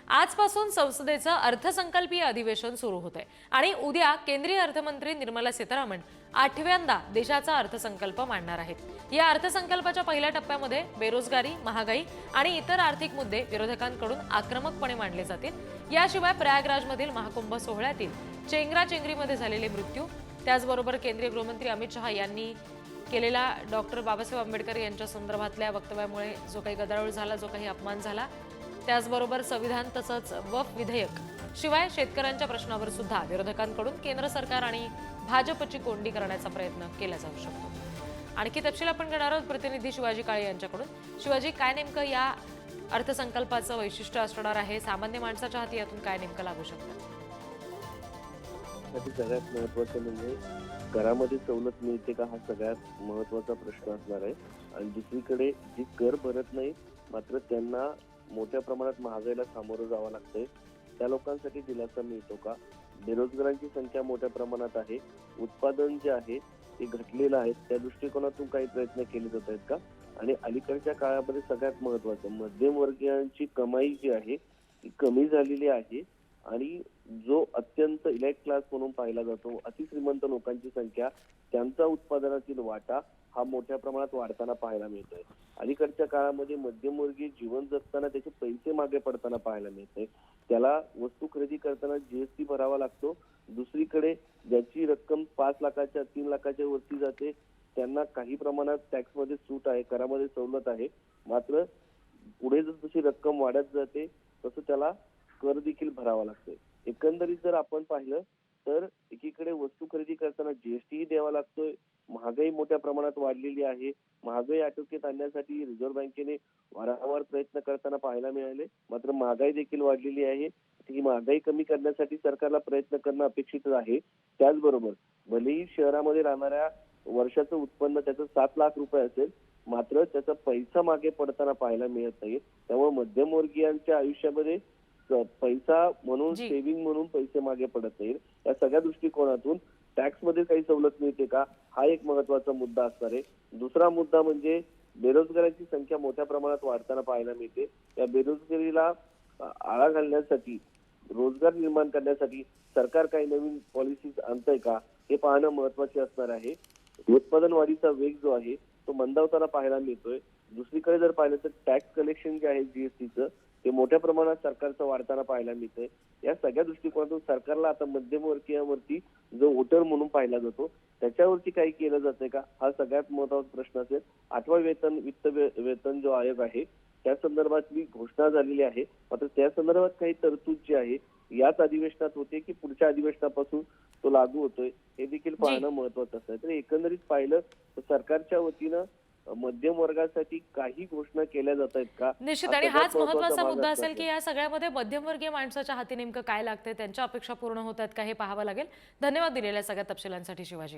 आजपासून संसदेचं अर्थसंकल्पीय अधिवेशन सुरू होतंय आणि उद्या केंद्रीय अर्थमंत्री निर्मला सीतारामन 8व्यांदा देशाचा अर्थसंकल्प मांडणार आहेत। या अर्थसंकल्पाच्या पहिल्या टप्प्यामध्ये बेरोजगारी, महागाई आणि इतर आर्थिक मुद्दे विरोधकांकडून आक्रमकपणे मांडले जातील। याशिवाय प्रयागराजमधील महाकुंभ सोहळ्यातील चेंगराचेंगरीमध्ये झालेले मृत्यू, त्याचबरोबर केंद्रीय गृहमंत्री अमित शहा यांनी केलेला डॉक्टर बाबासाहेब आंबेडकर यांच्या संदर्भातल्या वक्तव्यामुळे जो काही गदारोळ झाला, जो काही अपमान झाला, त्याचबरोबर संविधान तसंच वक्फ विधेयक, शिवाय शेतकऱ्यांच्या प्रश्नावर सुद्धा विरोधकांकडून केंद्र सरकार आणि भाजपची कोंडी करण्याचा प्रयत्न केला जाऊ शकतो। आणखी तपशील आपण घेणार आहोत प्रतिनिधी शिवाजी काळे यांच्याकडून। शिवाजी, काय नेमकं या अर्थसंकल्पाचं वैशिष्ट्य असणार आहे? सामान्य माणसाच्या हाती यातून काय नेमकं लागू शकतं? सगळ्यात महत्त्वाचं म्हणजे करामध्ये सवलत मिळते का, हा सगळ्यात महत्त्वाचा प्रश्न असणार आहे। आणि दुसरीकडे जी कर भरत नाही मात्र त्यांना मोठ्या प्रमाणात महागाईला सामोरं जावं लागतंय, त्या लोकांसाठी दिलासा मिळतो का? बेरोजगारांची संख्या मोठ्या प्रमाणात आहे, उत्पादन जे आहे ते घटलेलं आहे, त्या दृष्टिकोनातून काही प्रयत्न केले जात आहेत का? आणि अलीकडच्या काळामध्ये सगळ्यात महत्त्वाचं, मध्यमवर्गीयांची कमाई जी आहे ती कमी झालेली आहे आणि जो अत्यंत इलाइट क्लास म्हणून पाहिला जातो, अतिश्रीमंत लोकांची संख्या, त्यांचा उत्पादनातील वाटा हा मोठ्या प्रमाणात वाढताना पाहायला मिळतोय। अलीकडच्या काळामध्ये मध्यमवर्गीय जीवन जगताना त्याचे पैसे मागे पडताना पाहायला मिळतंय। त्याला वस्तू खरेदी करताना जीएसटी भरावा लागतो। दुसरीकडे ज्याची रक्कम 5 लाखाच्या 3 लाखाच्या वरती जाते त्यांना काही प्रमाणात टॅक्समध्ये सूट आहे, करामध्ये सवलत आहे, मात्र पुढे जशी रक्कम वाढत जाते तसं त्याला कर देखील भरावा लागतोय। एकंदरीत जर आपण पाहिलं तर एकीकडे वस्तू खरेदी करताना जीएसटी द्यावा लागतोय, महागाई मोठ्या प्रमाणात वाढलेली आहे, महागाई आटोक्यात आणण्यासाठी रिझर्व्ह बँकेने वारंवार प्रयत्न करताना पाहायला मिळाले, मात्र महागाई देखील वाढलेली आहे। ही महागाई कमी करण्यासाठी सरकारला प्रयत्न करणं अपेक्षित आहे। त्याचबरोबर भलेही शहरामध्ये राहणाऱ्या वर्षाचं उत्पन्न त्याचं 7 लाख रुपये असेल, मात्र त्याचा पैसा मागे पडताना पाहायला मिळत नाही। त्यामुळे मध्यमवर्गीयांच्या आयुष्यामध्ये पैसा म्हणून, सेव्हिंग म्हणून पैसे मागे पडत नाहीत। या सगळ्या दृष्टिकोनातून टॅक्स मध्ये काही सवलत मिळते का, हा एक महत्त्वाचा मुद्दा असणार आहे। दुसरा मुद्दा म्हणजे बेरोजगारांची संख्या मोठ्या प्रमाणात वाढताना पाहायला मिळते। या बेरोजगारीला आळा घालण्यासाठी, रोजगार निर्माण करण्यासाठी सरकार काही नवीन पॉलिसीज आणतंय का, हे पाहणं महत्त्वाचे असणार आहे। उत्पादन वाढीचा वेग जो आहे तो मंदावताना पाहायला मिळतोय। दुसरीकडे जर पाहिलं तर टॅक्स कलेक्शन जे आहे जीएसटीचं, ते मोठ्या प्रमाणात सरकारचं वाढताना पाहायला मिळतंय। या सगळ्या दृष्टिकोनातून सरकारला आता मध्यमवर्गीयांवरती जो वोटर म्हणून पाहिला जातो त्याच्यावरती काही केलं जातंय का, हा सगळ्यात महत्त्वाचा प्रश्न असेल। 8वा वित्त वेतन जो आयोग आहे त्या संदर्भातली घोषणा झालेली आहे, मात्र त्या संदर्भात काही तरतूद जी आहे याच अधिवेशनात होते की पुढच्या अधिवेशनापासून तो लागू होतोय, हे देखील पाहणं महत्त्वाचं असतं। तर एकंदरीत पाहिलं तर सरकारच्या वतीनं मध्यम वर्गासाठी काही घोषणा केल्या जात आहेत का? निश्चित, आणि हाच महत्त्वाचा मुद्दा असेल की या सगळ्यामध्ये मध्यमवर्गीय माणसाच्या हाती नेमकं काय लागतंय, त्यांच्या अपेक्षा पूर्ण होत आहेत का, हे पाहावं लागेल। धन्यवाद दिलेल्या सगळ्या तपशिलांसाठी शिवाजी।